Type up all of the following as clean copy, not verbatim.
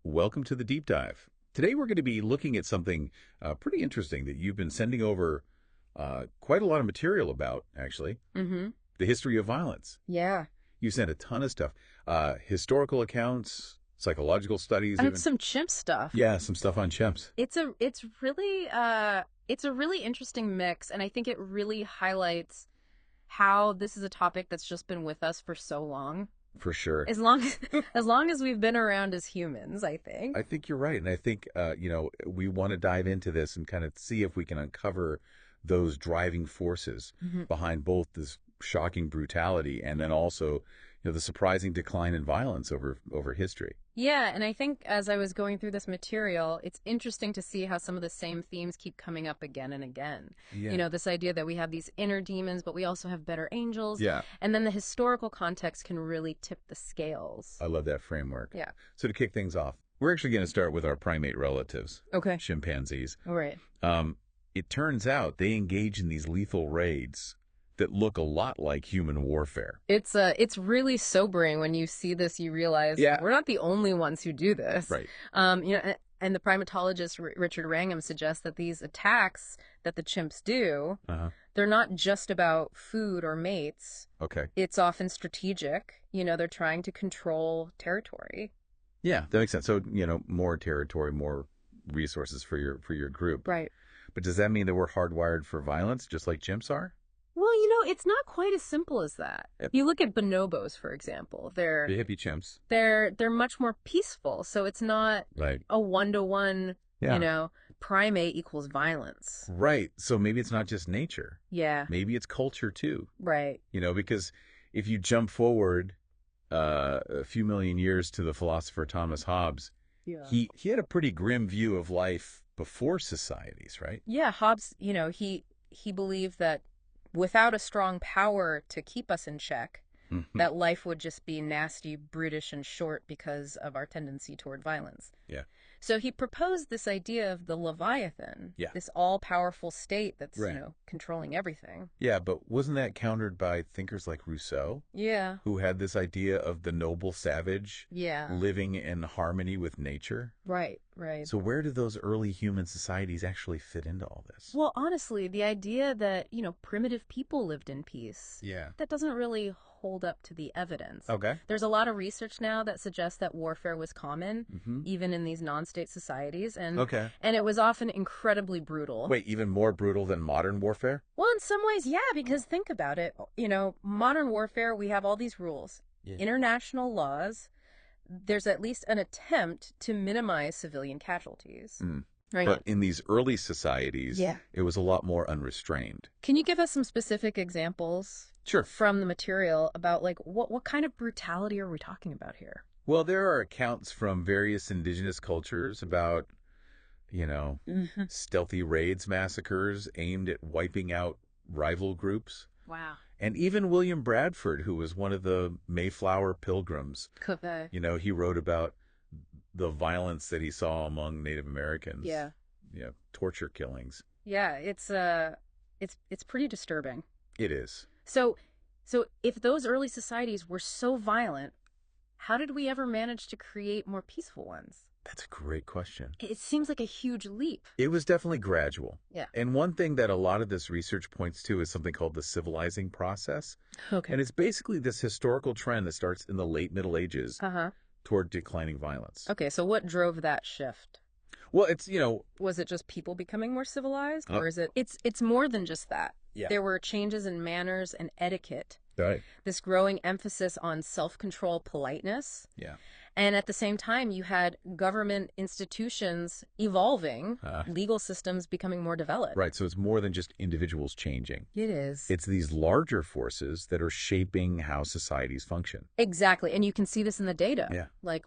Welcome to the deep dive. Today we're going to be looking at something pretty interesting that you've been sending over quite a lot of material about, actually. Mm-hmm. The history of violence. Yeah. You sent a ton of stuff. Historical accounts, psychological studies, And even. some chimp stuff. Yeah, some stuff on chimps. It's a really interesting mix, and I think it really highlights how this is a topic that's just been with us for so long. For sure. As long as long as we've been around as humans, I think. I think you're right. And I think, we want to dive into this and kind of see if we can uncover those driving forces Mhm. behind both this shocking brutality and then also, the surprising decline in violence over history. Yeah, and I think as I was going through this material, it's interesting to see how some of the same themes keep coming up again and again. Yeah. This idea that we have these inner demons, but we also have better angels. Yeah. And then the historical context can really tip the scales. I love that framework. Yeah. So to kick things off, we're actually going to start with our primate relatives, Okay. chimpanzees. All right. It turns out they engage in these lethal raids that look a lot like human warfare. It's really sobering when you see this. You realize we're not the only ones who do this. Right. And the primatologist Richard Wrangham suggests that these attacks that the chimps do, they're not just about food or mates. Okay. It's often strategic. They're trying to control territory. Yeah, that makes sense. So, more territory, more resources for your group. Right. But does that mean that we're hardwired for violence just like chimps are? Well, it's not quite as simple as that. Yep. You look at bonobos, for example. The hippie chimps. They're much more peaceful, so it's not Right. a one-to-one, Yeah. primate equals violence. Right. So maybe it's not just nature. Yeah, Maybe it's culture too. right. Because if you jump forward a few million years to the philosopher Thomas Hobbes, Yeah. he had a pretty grim view of life before societies, right? Yeah, Hobbes, he believed that without a strong power to keep us in check, that life would just be nasty, brutish, and short because of our tendency toward violence. Yeah. So he proposed this idea of the Leviathan, Yeah. this all-powerful state that's, Right. controlling everything. Yeah, but wasn't that countered by thinkers like Rousseau, Yeah, who had this idea of the noble savage yeah, living in harmony with nature? right, right. So where do those early human societies actually fit into all this? Well, honestly, the idea that, primitive people lived in peace, Yeah. that doesn't really hold up to the evidence. Okay. There's a lot of research now that suggests that warfare was common, even in these non-state societies, and Okay. and it was often incredibly brutal. Wait, even more brutal than modern warfare? Well, in some ways, yeah, because think about it. Modern warfare, we have all these rules, Yeah. international laws. There's at least an attempt to minimize civilian casualties. Right. But in these early societies, Yeah. it was a lot more unrestrained. Can you give us some specific examples Sure. from the material about what kind of brutality are we talking about here? Well, there are accounts from various indigenous cultures about, stealthy raids, massacres aimed at wiping out rival groups. Wow. And even William Bradford, who was one of the Mayflower pilgrims, he wrote about the violence that he saw among Native Americans. Yeah. Torture killings. Yeah, it's pretty disturbing. It is. So if those early societies were so violent, how did we ever manage to create more peaceful ones? That's a great question. It seems like a huge leap. It was definitely gradual. Yeah. And one thing that a lot of this research points to is something called the civilizing process. Okay. And it's basically this historical trend that starts in the late Middle Ages Uh-huh. toward declining violence. Okay, so what drove that shift? Well, it's, Was it just people becoming more civilized, or is it? It's more than just that. Yeah. There were changes in manners and etiquette. Right. This growing emphasis on self-control, politeness. Yeah. And at the same time, you had government institutions evolving, legal systems becoming more developed. Right. So it's more than just individuals changing. It is. It's these larger forces that are shaping how societies function. Exactly. And you can see this in the data. Yeah. Like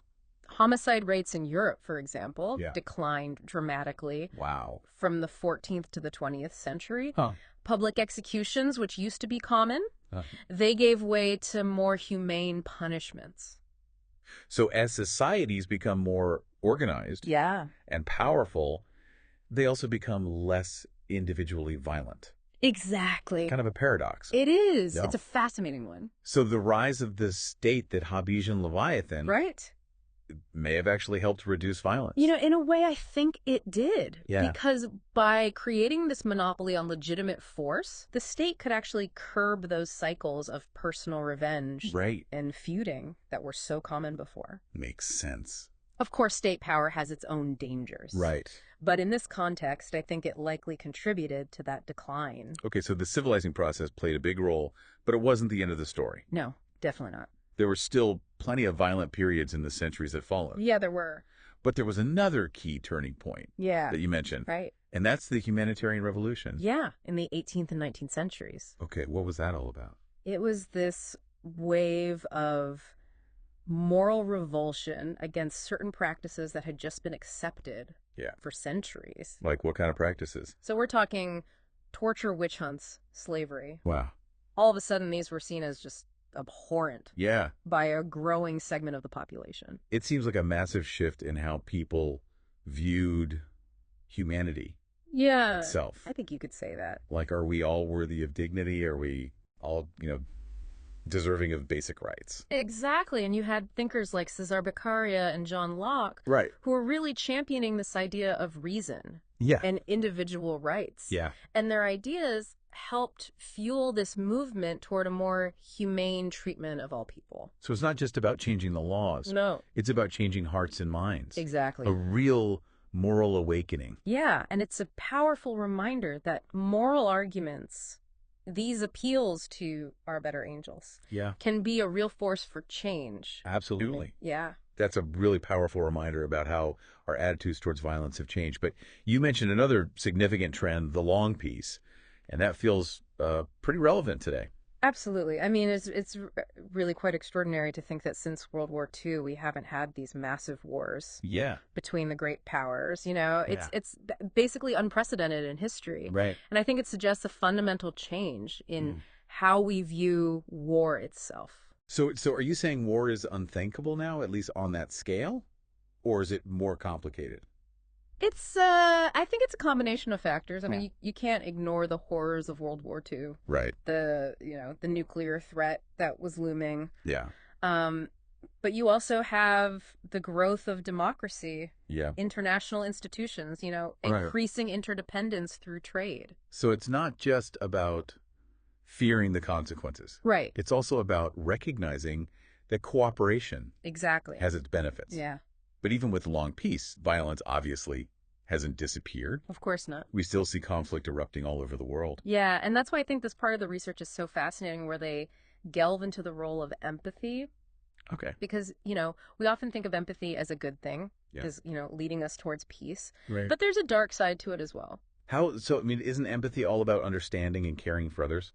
homicide rates in Europe, for example, Yeah. declined dramatically Wow. from the 14th to the 20th century. Huh. Public executions, which used to be common, Uh, they gave way to more humane punishments. So as societies become more organized Yeah. and powerful, they also become less individually violent. Exactly. Kind of a paradox. It is. Yeah. It's a fascinating one. So the rise of the state that Hobbesian Leviathan Right. may have actually helped reduce violence. In a way, I think it did. Yeah. Because by creating this monopoly on legitimate force, the state could actually curb those cycles of personal revenge Right. and feuding that were so common before. Makes sense. Of course, state power has its own dangers. Right. But in this context, I think it likely contributed to that decline. Okay, so the civilizing process played a big role, but it wasn't the end of the story. No, definitely not. There were still plenty of violent periods in the centuries that followed. Yeah, there were. But there was another key turning point that you mentioned. Right. And that's the humanitarian revolution. Yeah, in the 18th and 19th centuries. Okay, what was that all about? It was this wave of moral revulsion against certain practices that had just been accepted for centuries. Like what kind of practices? So we're talking torture, witch hunts, slavery. Wow. All of a sudden, these were seen as just abhorrent by a growing segment of the population. It seems like a massive shift in how people viewed humanity itself. I think you could say that. Like, are we all worthy of dignity? Are we all, deserving of basic rights? Exactly. And you had thinkers like Cesar Beccaria and John Locke who were really championing this idea of reason and individual rights. Yeah. And their ideas helped fuel this movement toward a more humane treatment of all people. So it's not just about changing the laws. No. It's about changing hearts and minds. Exactly. A real moral awakening. Yeah, and it's a powerful reminder that moral arguments, these appeals to our better angels, can be a real force for change. Absolutely. Yeah. That's a really powerful reminder about how our attitudes towards violence have changed. But you mentioned another significant trend, the long peace. And that feels pretty relevant today. Absolutely. I mean, it's really quite extraordinary to think that since World War II, we haven't had these massive wars between the great powers. It's basically unprecedented in history. Right. And I think it suggests a fundamental change in how we view war itself. So are you saying war is unthinkable now, at least on that scale? Or is it more complicated? I think it's a combination of factors. I mean, you can't ignore the horrors of World War II. Right. The nuclear threat that was looming. Yeah. But you also have the growth of democracy. Yeah. International institutions, increasing interdependence through trade. So it's not just about fearing the consequences. Right. It's also about recognizing that cooperation has its benefits. Yeah. But even with long peace, violence obviously hasn't disappeared. Of course not. We still see conflict erupting all over the world. Yeah, and that's why I think this part of the research is so fascinating, where they delve into the role of empathy. Okay. Because, we often think of empathy as a good thing, as, leading us towards peace. Right. But there's a dark side to it as well. Isn't empathy all about understanding and caring for others?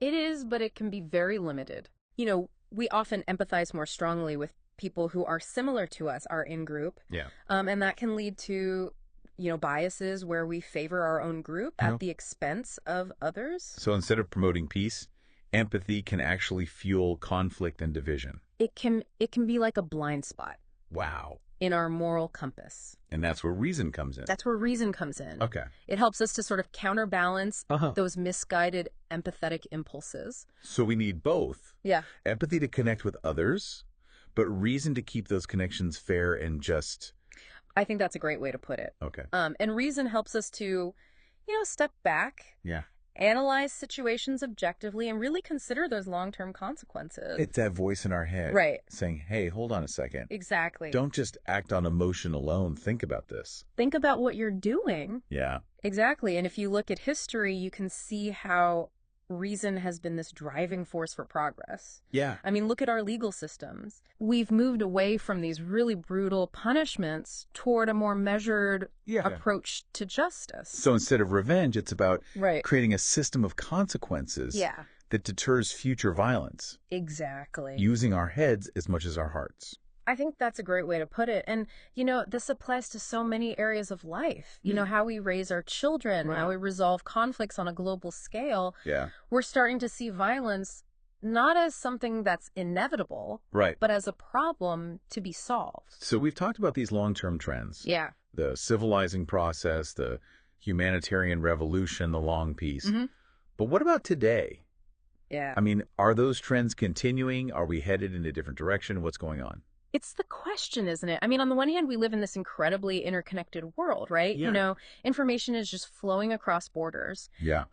It is, but it can be very limited. We often empathize more strongly with people who are similar to us, our in-group. Yeah. And that can lead to, biases where we favor our own group at the expense of others. So instead of promoting peace, empathy can actually fuel conflict and division. It can be like a blind spot. Wow. In our moral compass. And that's where reason comes in. That's where reason comes in. Okay. It helps us to sort of counterbalance those misguided empathetic impulses. So we need both. Yeah. Empathy to connect with others, but reason to keep those connections fair and just. I think that's a great way to put it. Okay. And reason helps us to, step back. Yeah. Analyze situations objectively and really consider those long-term consequences. It's that voice in our head. Right. Saying, hey, hold on a second. Exactly. Don't just act on emotion alone. Think about this. Think about what you're doing. Yeah. Exactly. And if you look at history, you can see how reason has been this driving force for progress. Yeah. I mean, look at our legal systems. We've moved away from these really brutal punishments toward a more measured approach to justice. So instead of revenge, it's about right. creating a system of consequences that deters future violence. Exactly. Using our heads as much as our hearts. I think that's a great way to put it. And, this applies to so many areas of life. How we raise our children, how we resolve conflicts on a global scale. Yeah. We're starting to see violence not as something that's inevitable, right, but as a problem to be solved. So we've talked about these long-term trends. Yeah. The civilizing process, the humanitarian revolution, the long peace. Mm-hmm. But what about today? Yeah. I mean, are those trends continuing? Are we headed in a different direction? What's going on? It's the question, isn't it? I mean, on the one hand, we live in this incredibly interconnected world, right? Yeah. You know, information is just flowing across borders. Yeah.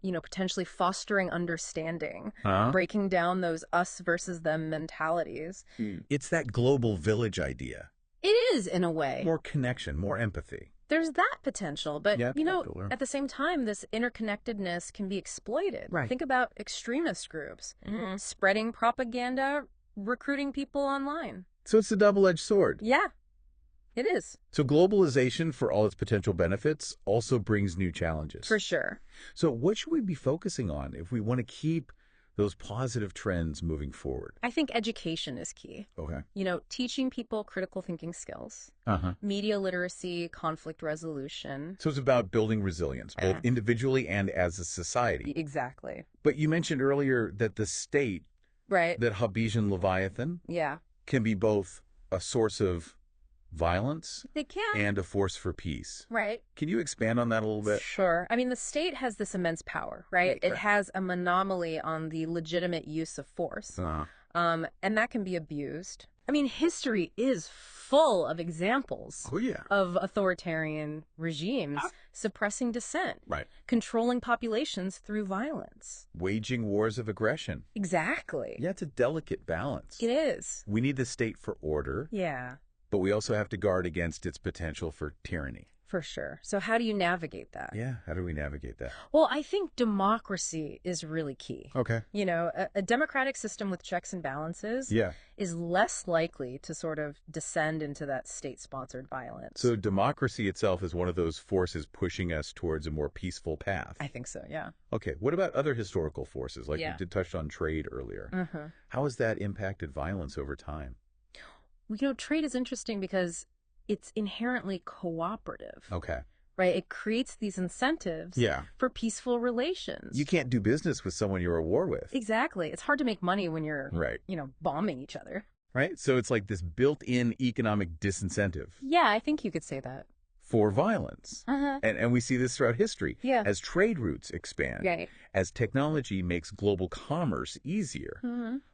You know, potentially fostering understanding, Huh? breaking down those us versus them mentalities. It's that global village idea. It is, in a way. More connection, more empathy. There's that potential, but, Yeah, you know, totally. at the same time, this interconnectedness can be exploited. Right. Think about extremist groups, spreading propaganda, recruiting people online. So it's a double-edged sword. Yeah, it is. So globalization, for all its potential benefits, also brings new challenges. For sure. So what should we be focusing on if we want to keep those positive trends moving forward? I think education is key. Okay. You know, teaching people critical thinking skills, Uh-huh. media literacy, conflict resolution. So it's about building resilience, both individually and as a society. Exactly. But you mentioned earlier that the state, Right. that Hobbesian Leviathan, Yeah. can be both a source of violence They can. and a force for peace. Right. Can you expand on that a little bit? Sure. I mean, the state has this immense power, right? Right, It correct. has a monopoly on the legitimate use of force. And that can be abused. I mean, history is full of examples Oh, yeah. of authoritarian regimes suppressing dissent, Right. controlling populations through violence. Waging wars of aggression. Exactly. Yeah, it's a delicate balance. It is. We need the state for order, Yeah, but we also have to guard against its potential for tyranny. for sure. So how do you navigate that? Yeah, how do we navigate that? Well, I think democracy is really key. Okay. You know, a democratic system with checks and balances Yeah. is less likely to sort of descend into that state-sponsored violence. So democracy itself is one of those forces pushing us towards a more peaceful path. I think so, yeah. Okay, what about other historical forces? Like Yeah. we did touch on trade earlier. How has that impacted violence over time? Well, you know, trade is interesting because it's inherently cooperative, Okay. right? It creates these incentives Yeah. for peaceful relations. You can't do business with someone you're at war with. Exactly. It's hard to make money when you're, Right. you know, bombing each other. Right? So it's like this built-in economic disincentive Yeah, I think you could say that. for violence. Uh-huh. And we see this throughout history. Yeah. As trade routes expand, Right. as technology makes global commerce easier,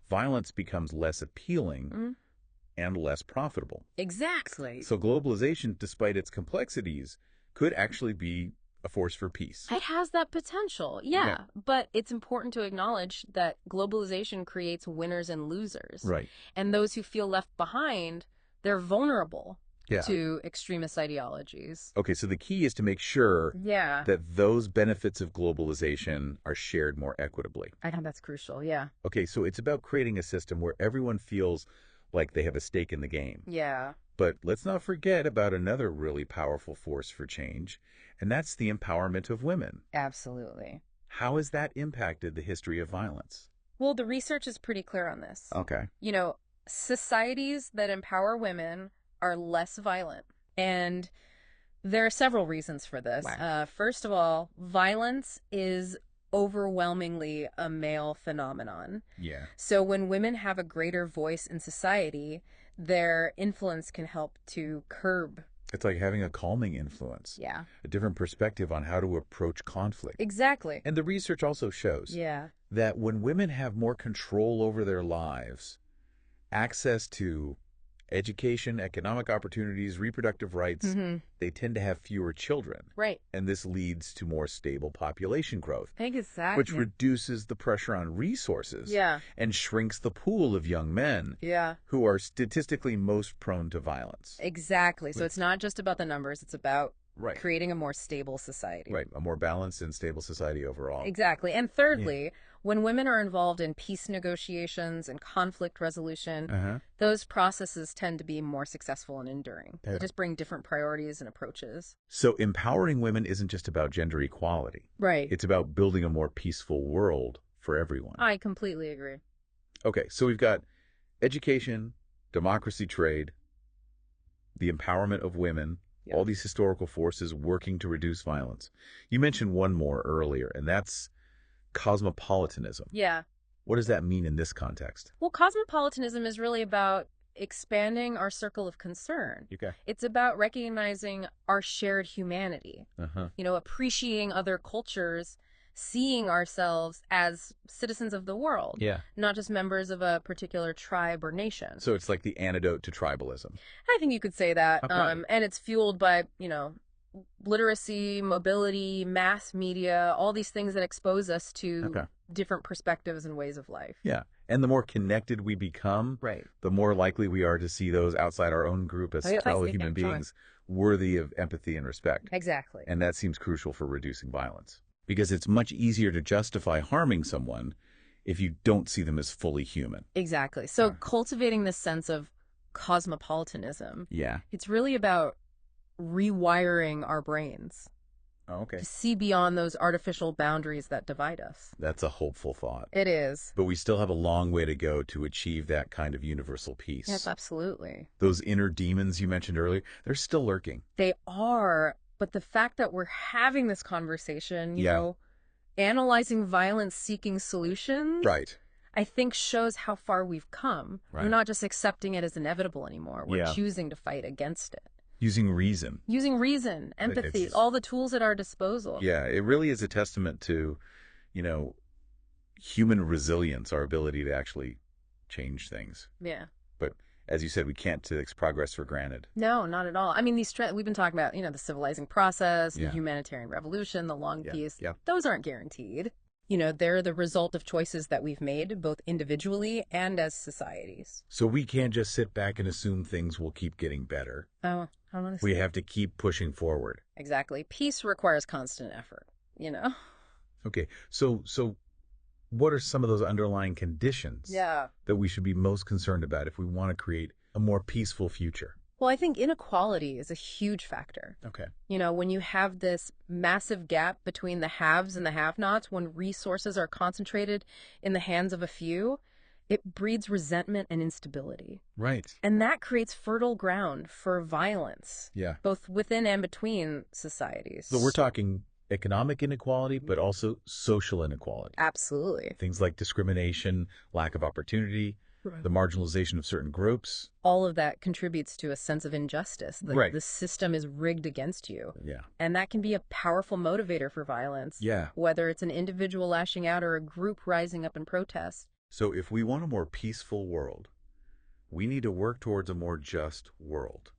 violence becomes less appealing and less profitable. Exactly. So globalization, despite its complexities, could actually be a force for peace. It has that potential, yeah. But it's important to acknowledge that globalization creates winners and losers. Right. And those who feel left behind, they're vulnerable Yeah. to extremist ideologies. Okay, so the key is to make sure Yeah. that those benefits of globalization are shared more equitably. I think that's crucial, yeah. Okay, so it's about creating a system where everyone feels like they have a stake in the game. Yeah. But let's not forget about another really powerful force for change, and that's the empowerment of women. Absolutely. How has that impacted the history of violence? Well, the research is pretty clear on this. Okay. You know, societies that empower women are less violent. And there are several reasons for this. Wow. First of all, violence is overwhelmingly a male phenomenon. Yeah. So when women have a greater voice in society, their influence can help to curb. It's like having a calming influence, Yeah. a different perspective on how to approach conflict. Exactly. And the research also shows Yeah. that when women have more control over their lives, access to education, economic opportunities, reproductive rights, they tend to have fewer children. Right. And this leads to more stable population growth, Exactly. which reduces the pressure on resources Yeah. and shrinks the pool of young men Yeah. who are statistically most prone to violence. Exactly. So it's not just about the numbers, it's about Right. creating a more stable society. Right. A more balanced and stable society overall. Exactly. And thirdly, when women are involved in peace negotiations and conflict resolution, those processes tend to be more successful and enduring. They just bring different priorities and approaches. So empowering women isn't just about gender equality. Right. It's about building a more peaceful world for everyone. I completely agree. Okay, so we've got education, democracy, trade, the empowerment of women, all these historical forces working to reduce violence. You mentioned one more earlier, and that's cosmopolitanism. Yeah. What does that mean in this context? Well, cosmopolitanism is really about expanding our circle of concern. Okay. It's about recognizing our shared humanity, Uh-huh. you know, appreciating other cultures seeing ourselves as citizens of the world, Yeah. not just members of a particular tribe or nation. So it's like the antidote to tribalism. I think you could say that. Okay. And it's fueled by, literacy, mobility, mass media, all these things that expose us to different perspectives and ways of life. Yeah. And the more connected we become, Right. the more likely we are to see those outside our own group as fellow human beings worthy of empathy and respect. Exactly. And that seems crucial for reducing violence. Because it's much easier to justify harming someone if you don't see them as fully human. Exactly. So cultivating this sense of cosmopolitanism, it's really about rewiring our brains. Oh, okay. To see beyond those artificial boundaries that divide us. That's a hopeful thought. It is. But we still have a long way to go to achieve that kind of universal peace. Yes, absolutely. Those inner demons you mentioned earlier, they're still lurking. They are, but the fact that we're having this conversation, you know, analyzing violence, seeking solutions, I think shows how far we've come. We're not just accepting it as inevitable anymore. We're choosing to fight against it. Using reason. Using reason, empathy, all the tools at our disposal. Yeah, it really is a testament to, human resilience, our ability to actually change things. Yeah. But as you said, we can't take progress for granted. No, not at all. I mean, we've been talking about, the civilizing process, the humanitarian revolution, the long peace. Yeah. Those aren't guaranteed. They're the result of choices that we've made, both individually and as societies. So we can't just sit back and assume things will keep getting better. Oh, I don't know. We have to keep pushing forward. Exactly. Peace requires constant effort, Okay, so what are some of those underlying conditions that we should be most concerned about if we want to create a more peaceful future? Well, I think inequality is a huge factor. Okay. When you have this massive gap between the haves and the have-nots, when resources are concentrated in the hands of a few, it breeds resentment and instability. Right. And that creates fertile ground for violence. Yeah. Both within and between societies. So we're talking economic inequality, but also social inequality. Absolutely. Things like discrimination, lack of opportunity, the marginalization of certain groups. All of that contributes to a sense of injustice. The system is rigged against you. Yeah. And that can be a powerful motivator for violence. Yeah. Whether it's an individual lashing out or a group rising up in protest. So if we want a more peaceful world, we need to work towards a more just world,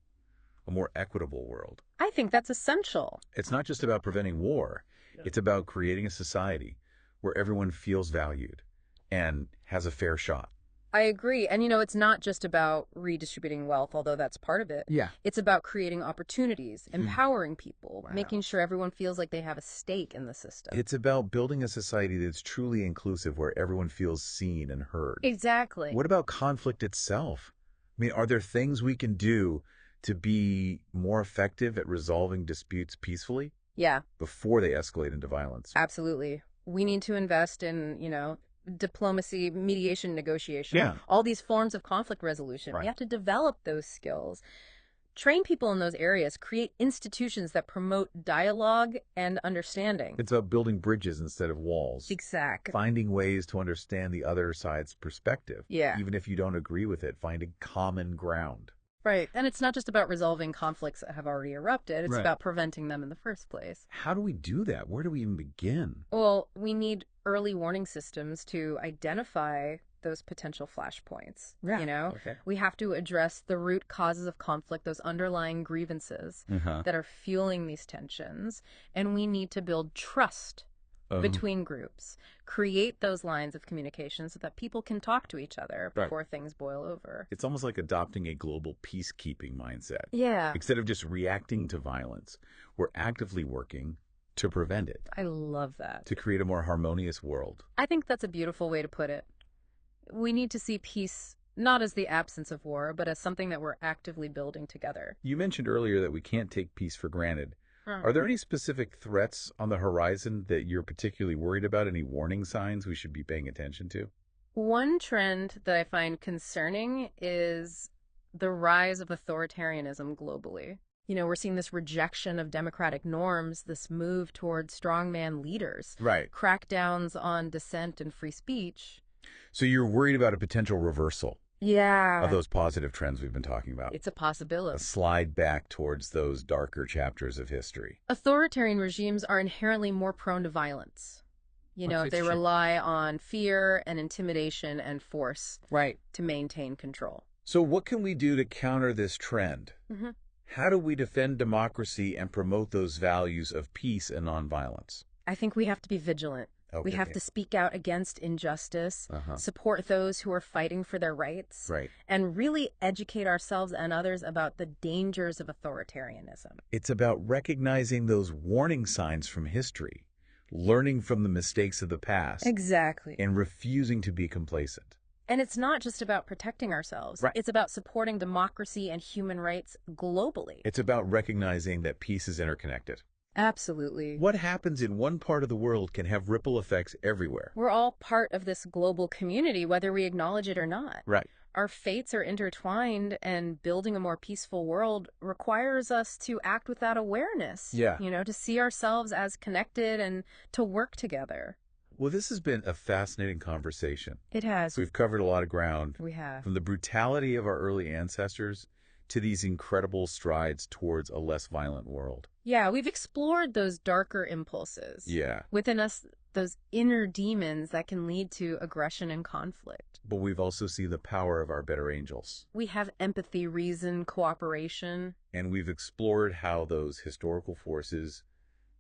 a more equitable world. I think that's essential. It's not just about preventing war. It's about creating a society where everyone feels valued and has a fair shot. I agree. And, it's not just about redistributing wealth, although that's part of it. Yeah. It's about creating opportunities, empowering people, making sure everyone feels like they have a stake in the system. It's about building a society that's truly inclusive, where everyone feels seen and heard. Exactly. What about conflict itself? I mean, are there things we can do to be more effective at resolving disputes peacefully? Yeah. Before they escalate into violence? Absolutely. We need to invest in, diplomacy, mediation, negotiation, all these forms of conflict resolution. We have to develop those skills, train people in those areas, create institutions that promote dialogue and understanding. It's about building bridges instead of walls. Exactly. Finding ways to understand the other side's perspective. Yeah. Even if you don't agree with it, finding common ground. Right. And it's not just about resolving conflicts that have already erupted. It's about preventing them in the first place. How do we do that? Where do we even begin? Well, we need early warning systems to identify those potential flashpoints. Yeah. We have to address the root causes of conflict, those underlying grievances that are fueling these tensions. And we need to build trust between groups, create those lines of communication so that people can talk to each other before things boil over. It's almost like adopting a global peacekeeping mindset. Yeah. Instead of just reacting to violence, we're actively working to prevent it. I love that. To create a more harmonious world. I think that's a beautiful way to put it. We need to see peace not as the absence of war, but as something that we're actively building together. You mentioned earlier that we can't take peace for granted. Are there any specific threats on the horizon that you're particularly worried about? Any warning signs we should be paying attention to? One trend that I find concerning is the rise of authoritarianism globally. We're seeing this rejection of democratic norms, this move toward strongman leaders, crackdowns on dissent and free speech. So you're worried about a potential reversal? Yeah. Of those positive trends we've been talking about. It's a possibility. A slide back towards those darker chapters of history. Authoritarian regimes are inherently more prone to violence. You know, if they rely on fear and intimidation and force to maintain control. So what can we do to counter this trend? How do we defend democracy and promote those values of peace and nonviolence? I think we have to be vigilant. We have to speak out against injustice, support those who are fighting for their rights, and really educate ourselves and others about the dangers of authoritarianism. It's about recognizing those warning signs from history, learning from the mistakes of the past. Exactly. And refusing to be complacent. And it's not just about protecting ourselves. It's about supporting democracy and human rights globally. It's about recognizing that peace is interconnected. Absolutely. What happens in one part of the world can have ripple effects everywhere. We're all part of this global community, whether we acknowledge it or not. Our fates are intertwined, and building a more peaceful world requires us to act with that awareness. You know, to see ourselves as connected and to work together. Well, this has been a fascinating conversation. It has. We've covered a lot of ground. We have. From the brutality of our early ancestors to these incredible strides towards a less violent world. Yeah, we've explored those darker impulses. Within us, those inner demons that can lead to aggression and conflict. But we've also seen the power of our better angels. We have empathy, reason, cooperation. And we've explored how those historical forces,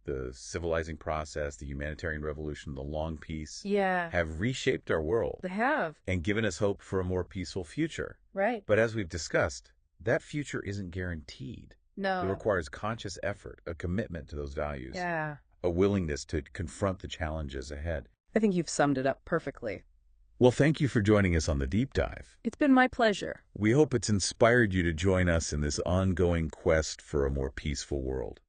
the civilizing process, the humanitarian revolution, the long peace, have reshaped our world. They have. And given us hope for a more peaceful future. But as we've discussed, that future isn't guaranteed. No. It requires conscious effort, a commitment to those values. A willingness to confront the challenges ahead. I think you've summed it up perfectly. Well, thank you for joining us on the Deep Dive. It's been my pleasure. We hope it's inspired you to join us in this ongoing quest for a more peaceful world.